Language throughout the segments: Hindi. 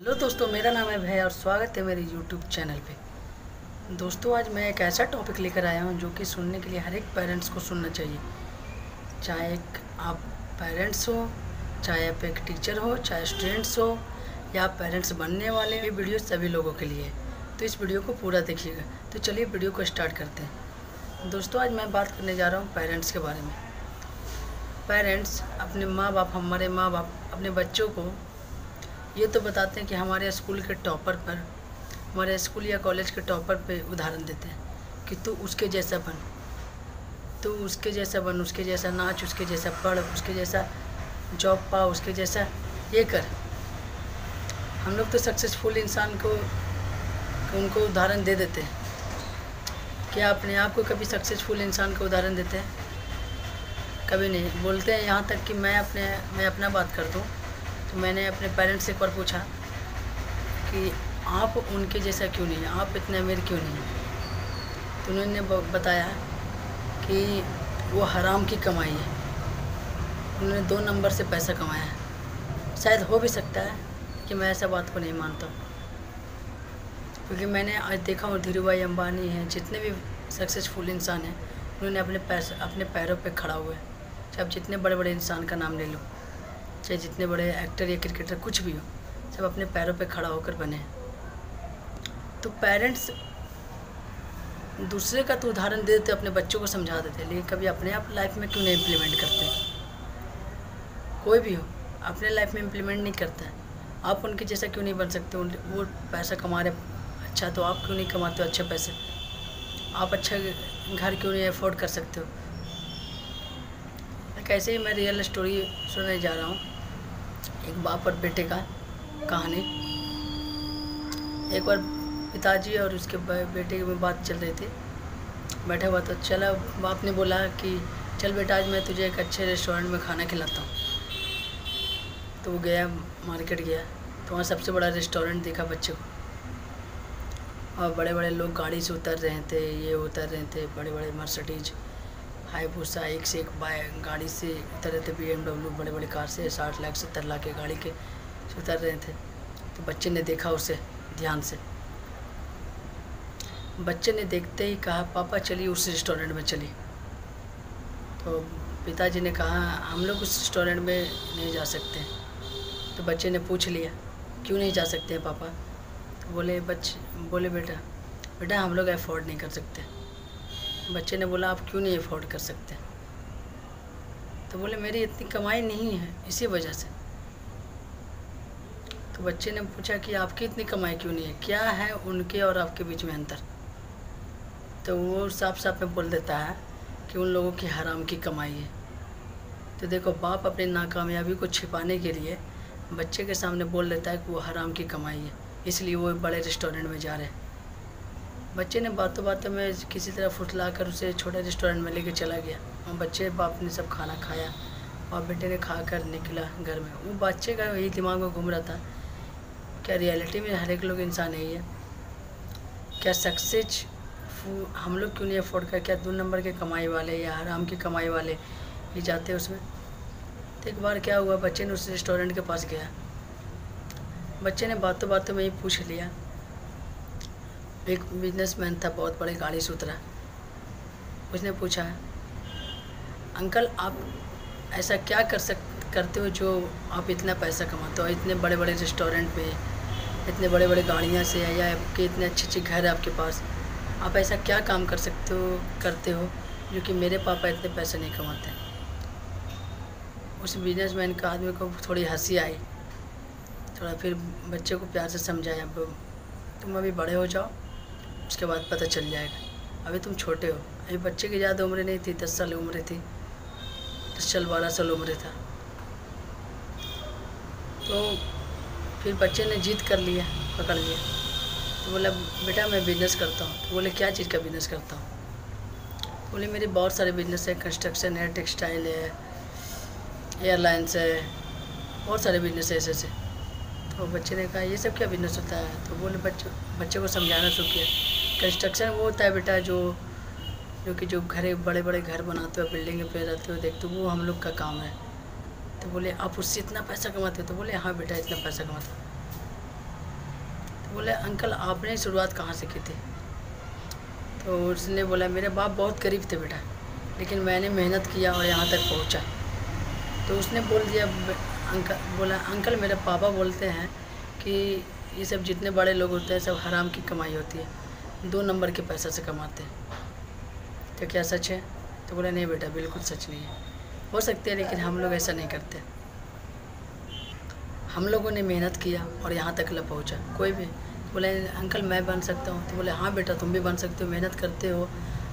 हेलो दोस्तों, मेरा नाम है भैया और स्वागत है मेरे यूट्यूब चैनल पे। दोस्तों, आज मैं एक ऐसा टॉपिक लेकर आया हूँ जो कि सुनने के लिए हर एक पेरेंट्स को सुनना चाहिए। चाहे एक आप पेरेंट्स हो, चाहे आप एक टीचर हो, चाहे स्टूडेंट्स हो या आप पेरेंट्स बनने वाले, ये वीडियो सभी लोगों के लिए है। तो इस वीडियो को पूरा देखिएगा। तो चलिए वीडियो को स्टार्ट करते हैं। दोस्तों, आज मैं बात करने जा रहा हूँ पेरेंट्स के बारे में। पेरेंट्स अपने माँ बाप, हमारे माँ बाप अपने बच्चों को ये तो बताते हैं कि हमारे स्कूल के टॉपर पर, हमारे स्कूल या कॉलेज के टॉपर पे उदाहरण देते हैं कि तू उसके जैसा बन, तू उसके जैसा बन, उसके जैसा नाच, उसके जैसा पढ़, उसके जैसा जॉब पा, उसके जैसा ये कर। हम लोग तो सक्सेसफुल इंसान को उनको उदाहरण दे देते हैं। क्या अपने आप को कभी सक्सेसफुल इंसान का उदाहरण देते हैं? कभी नहीं। बोलते हैं यहाँ तक कि मैं अपना बात कर दूँ तो मैंने अपने पेरेंट्स से एक बार पूछा कि आप उनके जैसा क्यों नहीं है, आप इतने अमीर क्यों नहीं हैं? तो उन्होंने बताया कि वो हराम की कमाई है, उन्होंने 2 नंबर से पैसा कमाया है। शायद हो भी सकता है कि मैं ऐसा बात को नहीं मानता हूँ, क्योंकि मैंने आज देखा हूँ धीरू भाई अंबानी हैं, जितने भी सक्सेसफुल इंसान हैं, उन्होंने अपने पैरों पे खड़ा हुए। चाहे आप जितने बड़े बड़े इंसान का नाम ले लो, चाहे जितने बड़े एक्टर या क्रिकेटर कुछ भी हो, सब अपने पैरों पे खड़ा होकर बने हैं। तो पेरेंट्स दूसरे का तो उदाहरण दे देते, अपने बच्चों को समझा देते, लेकिन कभी अपने आप लाइफ में क्यों नहीं इम्प्लीमेंट करते? कोई भी हो, अपने लाइफ में इम्प्लीमेंट नहीं करता है। आप उनके जैसा क्यों नहीं बन सकते? वो पैसा कमा रहे, अच्छा, तो आप क्यों नहीं कमाते हो अच्छे पैसे? आप अच्छा घर क्यों नहीं अफोर्ड कर सकते हो? कैसे ही मैं रियल स्टोरी सुनने जा रहा हूँ, एक बाप और बेटे का कहानी। एक बार पिताजी और उसके बेटे में बात चल रही थी, बैठा हुआ तो चला, बाप ने बोला कि चल बेटा, आज मैं तुझे एक अच्छे रेस्टोरेंट में खाना खिलाता हूँ। तो वो गया, मार्केट गया, तो वहाँ सबसे बड़ा रेस्टोरेंट देखा बच्चे को, और बड़े बड़े लोग गाड़ी से उतर रहे थे, ये उतर रहे थे, बड़े बड़े मर्सिडीज, हाईबूसा, एक से एक गाड़ी से उतर रहे थे, BMW, बड़े बड़े कार से 60 लाख 70 लाख के गाड़ी के से उतर रहे थे। तो बच्चे ने देखा उसे ध्यान से, बच्चे ने देखते ही कहा, पापा चलिए उस रेस्टोरेंट में चलिए। तो पिताजी ने कहा, हम लोग उस रेस्टोरेंट में नहीं जा सकते। तो बच्चे ने पूछ लिया, क्यों नहीं जा सकते हैं पापा? तो बोले बेटा हम लोग अफोर्ड नहीं कर सकते। बच्चे ने बोला, आप क्यों नहीं अफोर्ड कर सकते? तो बोले, मेरी इतनी कमाई नहीं है, इसी वजह से। तो बच्चे ने पूछा कि आपकी इतनी कमाई क्यों नहीं है, क्या है उनके और आपके बीच में अंतर? तो वो साफ साफ में बोल देता है कि उन लोगों की हराम की कमाई है। तो देखो, बाप अपनी नाकामयाबी को छिपाने के लिए बच्चे के सामने बोल देता है कि वो हराम की कमाई है, इसलिए वो बड़े रेस्टोरेंट में जा रहे हैं। बच्चे ने बातों बातों में किसी तरह फुसला कर उसे छोटे रेस्टोरेंट में लेके चला गया, और बाप ने सब खाना खाया और बेटे ने खा कर निकला घर में। वो बच्चे का यही दिमाग में घूम रहा था, क्या रियलिटी में हर एक लोग इंसान यही है? क्या सक्सेस हम लोग क्यों नहीं अफोर्ड कर? क्या 2 नंबर के कमाई वाले या हराम की कमाई वाले ही जाते हैं उसमें? तो एक बार क्या हुआ, बच्चे ने उस रेस्टोरेंट के पास गया, बच्चे ने बातों बातों में ही पूछ लिया। एक बिजनेसमैन था, बहुत बड़ी गाड़ी से उतरा, उसने पूछा, अंकल आप ऐसा क्या करते हो जो आप इतना पैसा कमाते हो, इतने बड़े बड़े रेस्टोरेंट पे, इतने बड़े बड़े गाड़ियाँ से, या आपके इतने अच्छे अच्छे घर है आपके पास, आप ऐसा क्या काम करते हो जो कि मेरे पापा इतने पैसे नहीं कमाते? उस बिजनेसमैन का आदमी को थोड़ी हंसी आई, थोड़ा फिर बच्चे को प्यार से समझाया, तुम अभी बड़े हो जाओ, उसके बाद पता चल जाएगा, अभी तुम छोटे हो। अभी बच्चे की ज़्यादा उम्र नहीं थी, 10 साल उम्र थी, 10 साल 12 साल उम्र था। तो फिर बच्चे ने जीत कर लिया, पकड़ लिया। तो बोला, बेटा मैं बिज़नेस करता हूँ। तो बोले, क्या चीज़ का बिज़नेस करता हूँ? बोले, मेरे बहुत सारे बिज़नेस है, कंस्ट्रक्शन है, टेक्सटाइल है, एयरलाइंस है, बहुत सारे बिज़नेस है ऐसे। तो बच्चे ने कहा, ये सब क्या बिज़नेस होता है? तो बोले, बच्चे को समझाना शुरू किया, कंस्ट्रक्शन वो होता है बेटा जो घर, बड़े बड़े घर बनाते हो, बिल्डिंग पे रहते हो, देखते हो, वो हम लोग का काम है। तो बोले, आप उससे इतना पैसा कमाते हो? तो बोले, हाँ बेटा इतना पैसा कमाता हूँ। तो बोले अंकल आपने शुरुआत कहाँ से की थी? तो उसने बोला मेरे बाप बहुत गरीब थे बेटा, लेकिन मैंने मेहनत किया और यहाँ तक पहुँचा। तो उसने बोल दिया अंकल मेरे पापा बोलते हैं कि ये सब जितने बड़े लोग होते हैं सब हराम की कमाई होती है, 2 नंबर के पैसा से कमाते हैं। तो क्या सच है? तो बोला नहीं बेटा बिल्कुल सच नहीं है, हो सकते हैं लेकिन हम लोग ऐसा नहीं करते। हम लोगों ने मेहनत किया और यहाँ तक ला पहुँचा। कोई भी बोले अंकल मैं बन सकता हूँ, तो बोले हाँ बेटा तुम भी बन सकते हो, मेहनत करते हो,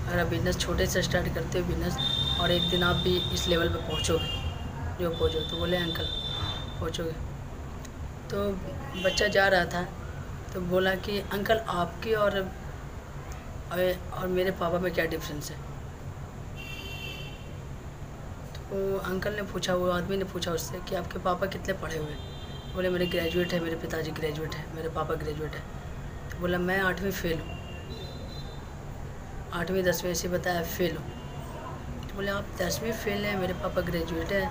अगर बिज़नेस छोटे से स्टार्ट करते हो बिज़नेस, और एक दिन आप भी इस लेवल पे पहुँचोगे जो पहुँचो। तो बोले अंकल पहुँचोगे। तो बच्चा जा रहा था तो बोला कि अंकल आपकी और मेरे पापा में क्या डिफरेंस है? तो अंकल ने पूछा, वो आदमी ने पूछा उससे कि आपके पापा कितने पढ़े हुए? बोले मेरे ग्रेजुएट है, मेरे पिताजी ग्रेजुएट है, मेरे पापा ग्रेजुएट है। तो बोला मैं 8वीं फेल हूँ, 8वीं 10वीं ऐसे बताया फेल हूँ। तो बोले आप 10वीं फेल हैं, मेरे पापा ग्रेजुएट है,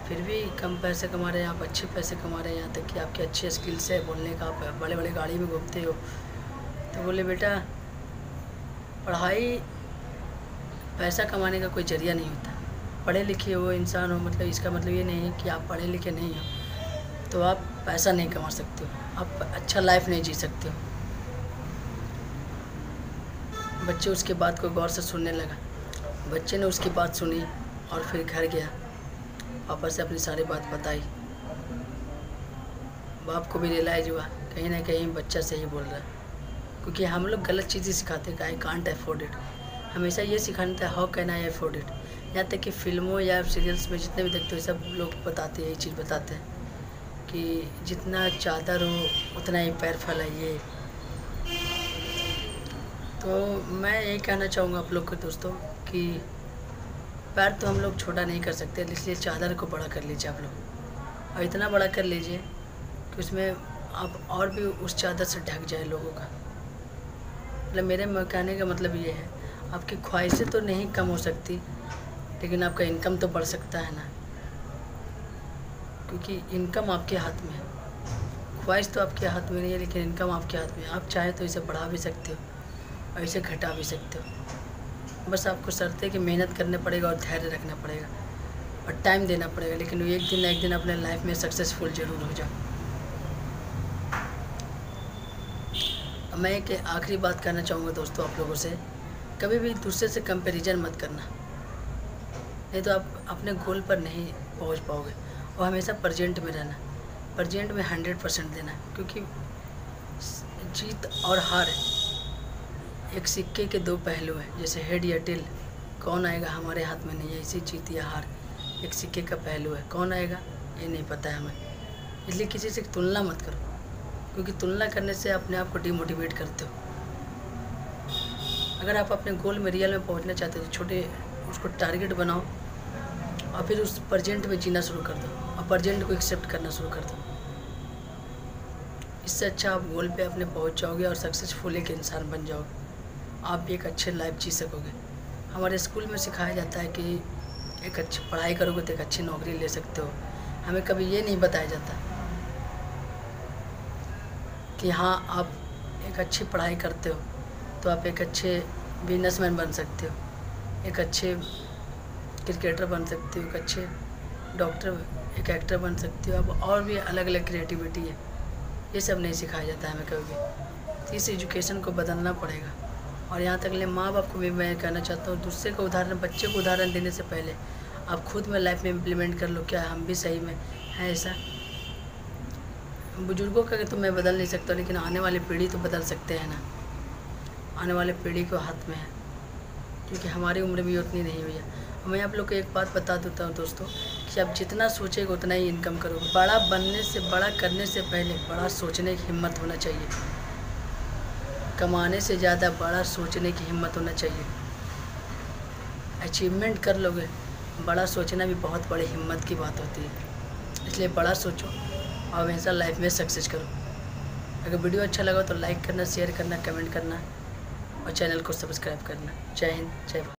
फिर भी कम पैसे कमा रहे हैं, आप अच्छे पैसे कमा रहे हैं, यहाँ तक कि आपके अच्छे स्किल्स है बोलने का, आप बड़े बड़े गाड़ी में घूमते हो। तो बोले बेटा पढ़ाई पैसा कमाने का कोई जरिया नहीं होता। पढ़े लिखे हो इंसान हो मतलब इसका मतलब ये नहीं है कि आप पढ़े लिखे नहीं हो तो आप पैसा नहीं कमा सकते हो, आप अच्छा लाइफ नहीं जी सकते हो। बच्चे उसके बात को गौर से सुनने लगा। बच्चे ने उसकी बात सुनी और फिर घर गया, पापा से अपनी सारी बात बताई। बाप को भी रियलाइज हुआ कहीं ना कहीं बच्चा सही बोल रहा है, क्योंकि हम लोग गलत चीज़ें सिखाते हैं। आई कांट अफोर्ड इट, हमेशा ये सिखाना था how can I afford it. यहाँ तक कि फिल्मों या सीरियल्स में जितने भी देखते हो सब लोग बताते हैं, यही चीज़ बताते हैं कि जितना चादर हो उतना ही पैर फैलाइए। तो मैं यही कहना चाहूँगा आप लोग को दोस्तों कि पैर तो हम लोग छोटा नहीं कर सकते, इसलिए चादर को बड़ा कर लीजिए आप लोग, और इतना बड़ा कर लीजिए कि उसमें आप और भी उस चादर से ढक जाए लोगों का। मतलब मेरे कहने का मतलब ये है, आपकी ख्वाहिशें तो नहीं कम हो सकती लेकिन आपका इनकम तो बढ़ सकता है ना, क्योंकि इनकम आपके हाथ में है। ख्वाहिश तो आपके हाथ में नहीं है लेकिन इनकम आपके हाथ में है। आप चाहे तो इसे बढ़ा भी सकते हो और इसे घटा भी सकते हो। बस आपको शर्त है कि मेहनत करना पड़ेगा और धैर्य रखना पड़ेगा और टाइम देना पड़ेगा, लेकिन एक दिन ना एक दिन अपने लाइफ में सक्सेसफुल ज़रूर हो जाओ। मैं एक आखिरी बात करना चाहूँगा दोस्तों आप लोगों से, कभी भी दूसरे से कंपैरिजन मत करना, नहीं तो आप अपने गोल पर नहीं पहुंच पाओगे। और हमेशा प्रेजेंट में रहना, प्रेजेंट में 100% देना, क्योंकि जीत और हार एक सिक्के के 2 पहलू हैं। जैसे हेड या टेल, कौन आएगा हमारे हाथ में नहीं है। इसी जीत या हार एक सिक्के का पहलू है, कौन आएगा ये नहीं पता है हमें। इसलिए किसी से तुलना मत करो, क्योंकि तुलना करने से अपने आप को डिमोटिवेट करते हो। अगर आप अपने गोल में रियल में पहुंचना चाहते हो तो छोटे उसको टारगेट बनाओ और फिर उस प्रेजेंट में जीना शुरू कर दो और प्रेजेंट को एक्सेप्ट करना शुरू कर दो। इससे अच्छा आप गोल पे अपने पहुंच जाओगे और सक्सेसफुल एक इंसान बन जाओगे। आप भी एक अच्छे लाइफ जी सकोगे। हमारे स्कूल में सिखाया जाता है कि एक अच्छी पढ़ाई करोगे तो एक अच्छी नौकरी ले सकते हो। हमें कभी ये नहीं बताया जाता कि हाँ आप एक अच्छी पढ़ाई करते हो तो आप एक अच्छे बिजनेसमैन बन सकते हो, एक अच्छे क्रिकेटर बन सकते हो, एक अच्छे डॉक्टर, एक एक्टर बन सकते हो। अब और भी अलग अलग क्रिएटिविटी है, ये सब नहीं सिखाया जाता है हमें कभी भी। तो इस एजुकेशन को बदलना पड़ेगा। और यहाँ तक ले माँ बाप को भी मैं कहना चाहता हूँ, दूसरे को उदाहरण, बच्चे को उदाहरण देने से पहले आप खुद में लाइफ में इम्प्लीमेंट कर लो, क्या हम भी सही में है ऐसा। बुजुर्गों का तो मैं बदल नहीं सकता, लेकिन आने वाली पीढ़ी तो बदल सकते हैं ना। आने वाले पीढ़ी को हाथ में है, क्योंकि हमारी उम्र भी उतनी नहीं हुई है। मैं आप लोग को एक बात बता देता हूँ दोस्तों कि आप जितना सोचेगा उतना ही इनकम करोगे। बड़ा बनने से, बड़ा करने से पहले बड़ा सोचने की हिम्मत होना चाहिए। कमाने से ज़्यादा बड़ा सोचने की हिम्मत होना चाहिए। अचीवमेंट कर लोगे, बड़ा सोचना भी बहुत बड़ी हिम्मत की बात होती है। इसलिए बड़ा सोचो और हमेशा लाइफ में सक्सेस करो। अगर वीडियो अच्छा लगा तो लाइक करना, शेयर करना, कमेंट करना और चैनल को सब्सक्राइब करना। जय हिंद, जय भारत।